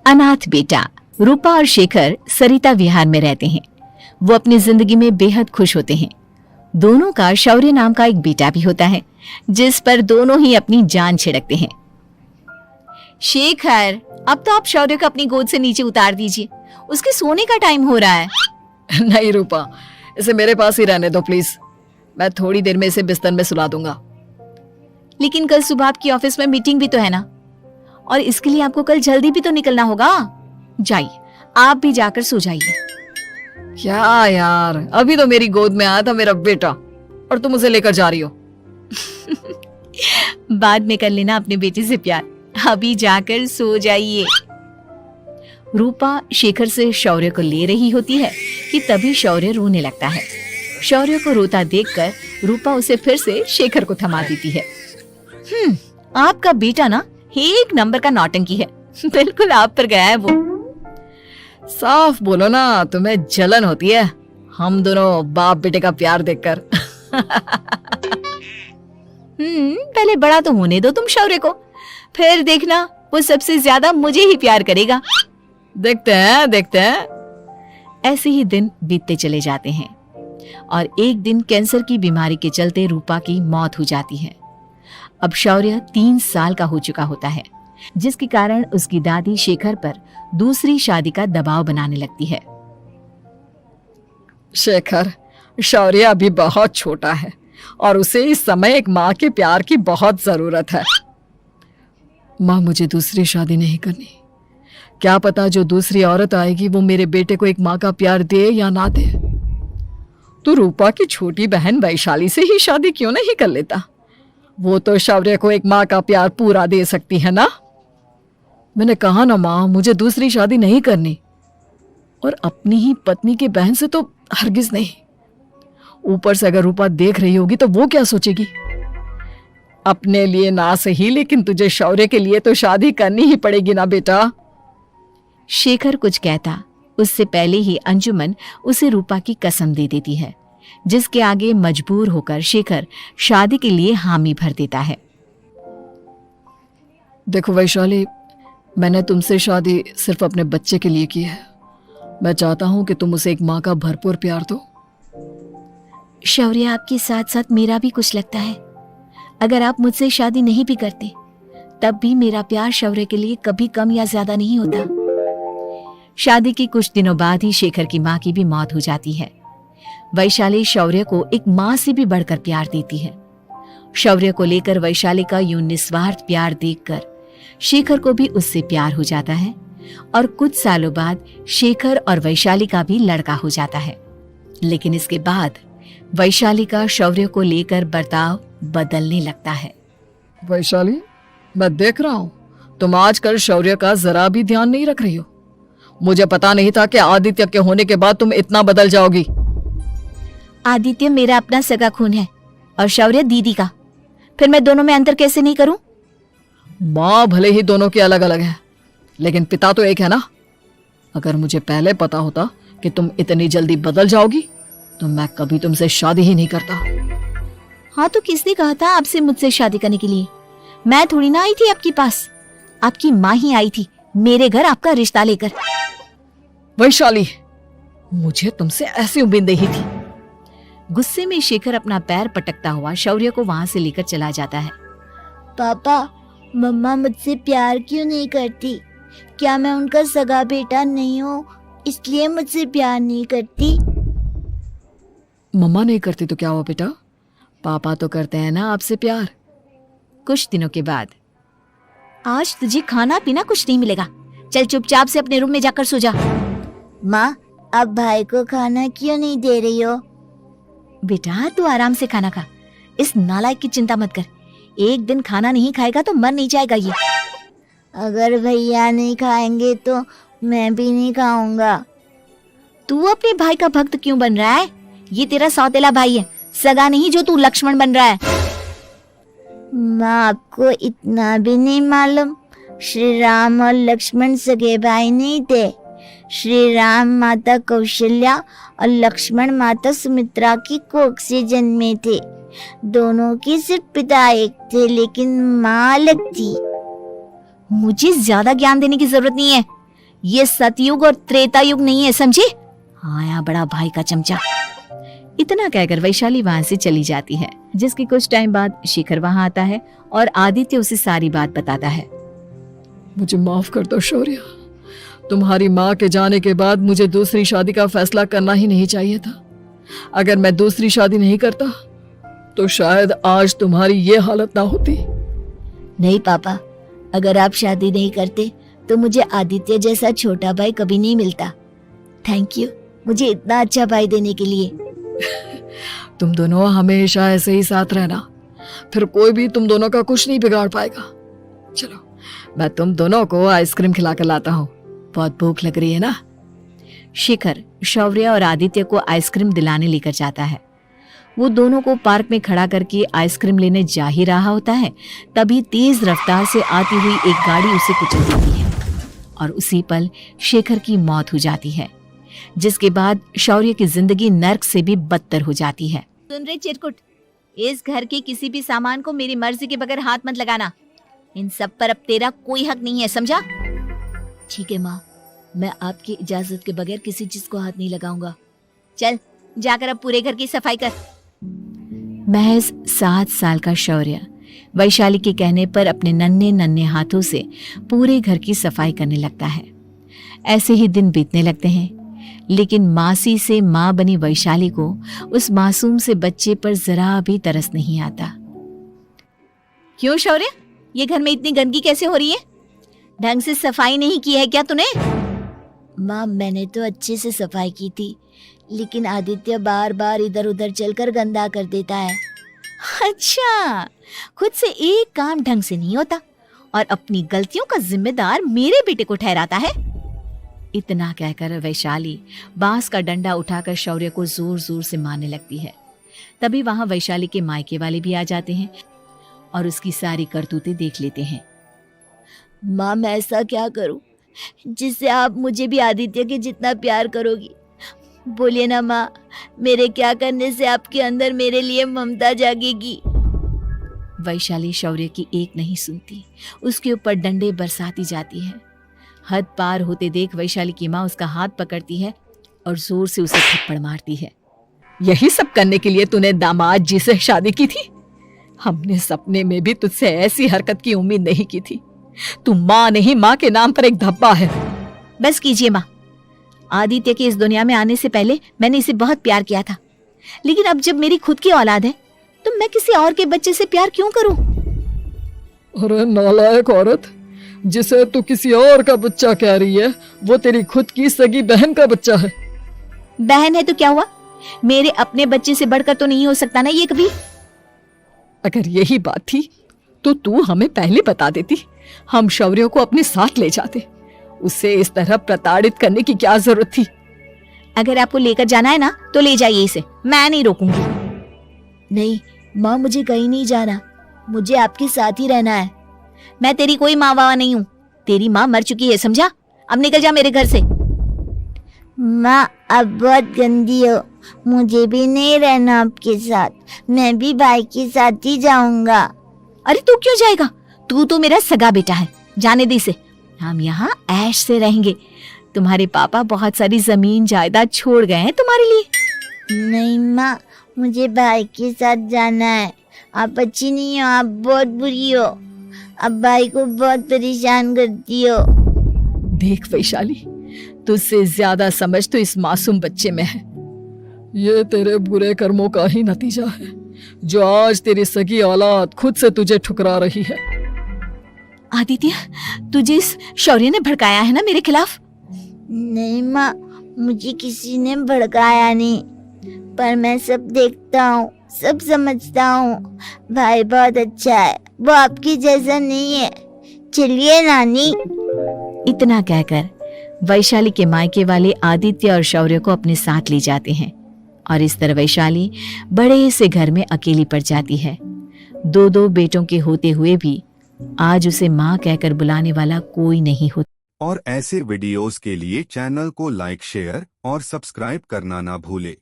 अनाथ बेटा। रूपा और शेखर सरिता विहार में रहते हैं। वो अपनी जिंदगी में बेहद खुश होते हैं। दोनों का शौर्य नाम का एक बेटा भी होता है, जिस पर दोनों ही अपनी जान छिड़कते हैं। शेखर, अब तो आप शौर्य को अपनी गोद से नीचे उतार दीजिए, उसके सोने का टाइम हो रहा है। नहीं रूपा, इसे मेरे पास ही रहने दो प्लीज। मैं थोड़ी देर में इसे बिस्तर में सुला दूंगा। लेकिन कल सुबह आपकी ऑफिस में मीटिंग भी तो है ना, और इसके लिए आपको कल जल्दी भी तो निकलना होगा। जाइए, आप भी जाकर सो जाइए। क्या यार, अभी तो मेरी गोद में आया था मेरा बेटा और तुम उसे लेकर जा रही हो। बाद में कर लेना अपने बेटे से प्यार, अभी जाकर सो जाइए। रूपा शेखर से शौर्य को ले रही होती है कि तभी शौर्य रोने लगता है। शौर्य को रोता देखकर रूपा उसे फिर से शेखर को थमा देती है। आपका बेटा ना एक नंबर का नौटंकी है, बिल्कुल आप पर गया है वो। साफ बोलो ना, तुम्हें जलन होती है हम दोनों बाप बेटे का प्यार देखकर। पहले बड़ा तो होने दो तुम शौर्य को, फिर देखना वो सबसे ज्यादा मुझे ही प्यार करेगा। देखते हैं। ऐसे ही दिन बीतते चले जाते हैं और एक दिन कैंसर की बीमारी के चलते रूपा की मौत हो जाती है। अब शौर्य 3 साल का हो चुका होता है, जिसके कारण उसकी दादी शेखर पर दूसरी शादी का दबाव बनाने लगती है। शेखर, शौर्य अभी बहुत छोटा है और उसे इस समय एक माँ के प्यार की बहुत जरूरत है। माँ, मुझे दूसरी शादी नहीं करनी। क्या पता जो दूसरी औरत आएगी वो मेरे बेटे को एक माँ का प्यार दे या ना दे। तो रूपा की छोटी बहन वैशाली से ही शादी क्यों नहीं कर लेता? वो तो शौर्य को एक माँ का प्यार पूरा दे सकती है ना। मैंने कहा ना माँ, मुझे दूसरी शादी नहीं करनी, और अपनी ही पत्नी की बहन से तो हरगिज नहीं। ऊपर से अगर रूपा देख रही होगी तो वो क्या सोचेगी? अपने लिए ना सही, लेकिन तुझे शौर्य के लिए तो शादी करनी ही पड़ेगी ना बेटा। शेखर कुछ कहता उससे पहले ही अंजुमन उसे रूपा की कसम दे देती है, जिसके आगे मजबूर होकर शेखर शादी के लिए हामी भर देता है। देखो वैशाली, मैंने तुमसे शादी सिर्फ अपने बच्चे के लिए की है। मैं चाहता हूं कि तुम उसे एक माँ का भरपूर प्यार दो। शौर्य, आपके साथ साथ मेरा भी कुछ लगता है। अगर आप मुझसे शादी नहीं भी करते तब भी मेरा प्यार शौर्य के लिए कभी कम या ज्यादा नहीं होता। शादी के कुछ दिनों बाद ही शेखर की माँ की भी मौत हो जाती है। वैशाली शौर्य को एक माँ से भी बढ़कर प्यार देती है। शौर्य को लेकर वैशाली का यूं निस्वार्थ प्यार देखकर शेखर को भी उससे प्यार हो जाता है और कुछ सालों बाद शेखर और वैशाली का भी लड़का हो जाता है। लेकिन इसके बाद वैशाली का शौर्य को लेकर बर्ताव बदलने लगता है। वैशाली, मैं देख रहा हूँ तुम आजकल शौर्य का जरा भी ध्यान नहीं रख रही हो। मुझे पता नहीं था कि आदित्य के होने के बाद तुम इतना बदल जाओगी। आदित्य मेरा अपना सगा खून है और शौर्य दीदी का, फिर मैं दोनों में अंतर कैसे नहीं करूं? माँ भले ही दोनों की अलग अलग है, लेकिन पिता तो एक है ना। अगर मुझे पहले पता होता कि तुम इतनी जल्दी बदल जाओगी तो मैं कभी तुमसे शादी ही नहीं करता। हाँ, तो किसने कहा था आपसे मुझसे शादी करने के लिए? मैं थोड़ी ना आई थी आपके पास, आपकी माँ ही आई थी मेरे घर आपका रिश्ता लेकर। वैशाली, मुझे तुमसे ऐसी उम्मीद नहीं थी। गुस्से में शेखर अपना पैर पटकता हुआ शौर्य को वहां से लेकर चला जाता है। पापा, मम्मा मुझसे प्यार क्यों नहीं करती? क्या मैं उनका सगा बेटा नहीं हूँ इसलिए मुझसे प्यार नहीं करती? मम्मा नहीं करती तो क्या हुआ बेटा, पापा तो करते हैं ना आपसे प्यार। कुछ दिनों के बाद, आज तुझे खाना पीना कुछ नहीं मिलेगा, चल चुपचाप से अपने रूम में जाकर सो जा। माँ, अब भाई को खाना क्यों नहीं दे रही हो? बेटा तू आराम से खाना खा, इस नालायक की चिंता मत कर। एक दिन खाना नहीं खाएगा तो मर नहीं जाएगा ये। अगर भैया नहीं खाएंगे तो मैं भी नहीं खाऊंगा। तू अपने भाई का भक्त क्यों बन रहा है? ये तेरा सौतेला भाई है, सगा नहीं जो तू लक्ष्मण बन रहा है। माँ, आपको इतना भी नहीं मालूम? श्री राम और लक्ष्मण सगे भाई नहीं थे। श्री राम माता कौशल्या और लक्ष्मण माता सुमित्रा की कोख से जन्मे थे। दोनों के सिर्फ पिता एक थे, लेकिन माँ अलग थी। मुझे ज्यादा ज्ञान देने की जरूरत नहीं है, ये सतयुग और त्रेता युग नहीं है, समझे? आया बड़ा भाई का चमचा। इतना कहकर वैशाली वहां से चली जाती है, जिसके कुछ टाइम बाद शिखर वहां आता है और आदित्य उसे सारी बात बताता है। मुझे माफ कर दो शौर्य, तुम्हारी माँ के जाने के बाद मुझे दूसरी शादी का फैसला करना ही नहीं चाहिए था। अगर मैं दूसरी शादी नहीं करता तो शायद आज तुम्हारी ये हालत ना होती। नहीं पापा, अगर आप शादी नहीं करते तो मुझे आदित्य जैसा छोटा भाई कभी नहीं मिलता। थैंक यू मुझे इतना अच्छा भाई देने के लिए। तुम दोनों हमेशा ऐसे ही साथ रहना, फिर कोई भी तुम दोनों का कुछ नहीं बिगाड़ पाएगा। चलो मैं तुम दोनों को आइसक्रीम खिला कर लाता हूँ, बहुत भूख लग रही है ना। शिखर शौर्य और आदित्य को आइसक्रीम दिलाने लेकर जाता है। वो दोनों को पार्क में खड़ा करके आइसक्रीम लेने जा ही रहा होता है, तभी तेज रफ्तार से आती हुई एक गाड़ी उसे कुचल देती है और उसी पल शेखर की मौत हो जाती है, जिसके बाद शौर्य की जिंदगी नर्क से भी बदतर हो जाती है। सुन रहे चिरकुट, इस घर के किसी भी सामान को मेरी मर्जी के बगैर हाथ मत लगाना। इन सब पर अब तेरा कोई हक नहीं है, समझा? ठीक है माँ, मैं आपकी इजाजत के बगैर किसी चीज को हाथ नहीं लगाऊंगा। चल जाकर अब पूरे घर की सफाई कर। महज 7 साल का शौर्य वैशाली के कहने पर अपने नन्हे नन्हे हाथों से पूरे घर की सफाई करने लगता है। ऐसे ही दिन बीतने लगते हैं, लेकिन मासी से माँ बनी वैशाली को उस मासूम से बच्चे पर जरा भी तरस नहीं आता। क्यों शौर्य, ये घर में इतनी गंदगी कैसे हो रही है? ढंग से सफाई नहीं की है क्या तूने? माँ मैंने तो अच्छे से सफाई की थी, लेकिन आदित्य बार बार इधर उधर चलकर गंदा कर देता है। अच्छा, खुद से एक काम ढंग से नहीं होता और अपनी गलतियों का जिम्मेदार मेरे बेटे को ठहराता है। इतना कहकर वैशाली बांस का डंडा उठाकर शौर्य को जोर जोर से मारने लगती है। तभी वहां वैशाली के मायके वाले भी आ जाते हैं और उसकी सारी करतूतें देख लेते हैं। माँ मैं ऐसा क्या करूं जिससे आप मुझे भी आदित्य के जितना प्यार करोगी? बोलिए ना माँ, मेरे क्या करने से आपके अंदर मेरे लिए ममता जागेगी? वैशाली शौर्य की एक नहीं सुनती, उसके ऊपर डंडे बरसाती जाती है। हद पार होते देख वैशाली की माँ उसका हाथ पकड़ती है और जोर से उसे थप्पड़ मारती है। यही सब करने के लिए तूने दामाद जी से शादी की थी? हमने सपने में भी तुझसे ऐसी हरकत की उम्मीद नहीं की थी। तू माँ नहीं, माँ के नाम पर एक धब्बा है। बस कीजिए माँ, आदित्य के इस दुनिया में आने से पहले मैंने इसे बहुत प्यार किया था, लेकिन अब जब मेरी खुद की औलाद है तो मैं किसी और के बच्चे से प्यार क्यों करूं? अरे नालायक औरत, जिसे तू किसी और का बच्चा कह रही है वो तेरी खुद की सगी बहन का बच्चा है। बहन है तो क्या हुआ, मेरे अपने बच्चे से बढ़कर तो नहीं हो सकता ना ये कभी। अगर यही बात थी तो तू हमें पहले बता देती, हम शौर्य को अपने साथ ले जाते। उसे इस तरह प्रताड़ित करने की क्या जरूरत थी? अगर आपको लेकर जाना है ना तो ले जाइए इसे, मैं नहीं रोकूंगी। नहीं माँ, मुझे कहीं नहीं जाना, मुझे आपके साथ ही रहना है। मैं तेरी कोई माँ बाबा नहीं हूँ, तेरी माँ मर चुकी है, समझा? अब निकल जा मेरे घर से। माँ आप बहुत गंदी हो, मुझे भी नहीं रहना आपके साथ, मैं भी भाई के साथ ही जाऊंगा। अरे तू क्यों जाएगा, तू तो मेरा सगा बेटा है, जाने दे इसे। हम यहाँ ऐश से रहेंगे, तुम्हारे पापा बहुत सारी जमीन जायदाद छोड़ गए हैं तुम्हारे लिए। नहीं माँ, मुझे भाई के साथ जाना है। आप अच्छी नहीं हो, आप बहुत बुरी हो, आप भाई को बहुत परेशान करती हो। देख वैशाली, तुझसे ज्यादा समझ तो इस मासूम बच्चे में है। ये तेरे बुरे कर्मों का ही नतीजा है जो आज तेरी सगी औलाद खुद से तुझे ठुकरा रही है। आदित्य, तुझे इस शौर्य ने भड़काया है ना मेरे खिलाफ? नहीं माँ, मुझे किसी ने भड़काया नहीं, पर मैं सब देखता हूँ, सब समझता हूँ। भाई बहुत अच्छा है, वो आपकी जैसा नहीं है। चलिए नानी। इतना कहकर वैशाली के मायके वाले आदित्य और शौर्य को अपने साथ ले जाते हैं और इस तरह वैशाली बड़े से घर में अकेली पड़ जाती है। 2 बेटों के होते हुए भी आज उसे माँ कहकर बुलाने वाला कोई नहीं होता। और ऐसे वीडियोस के लिए चैनल को लाइक, शेयर और सब्सक्राइब करना ना भूले।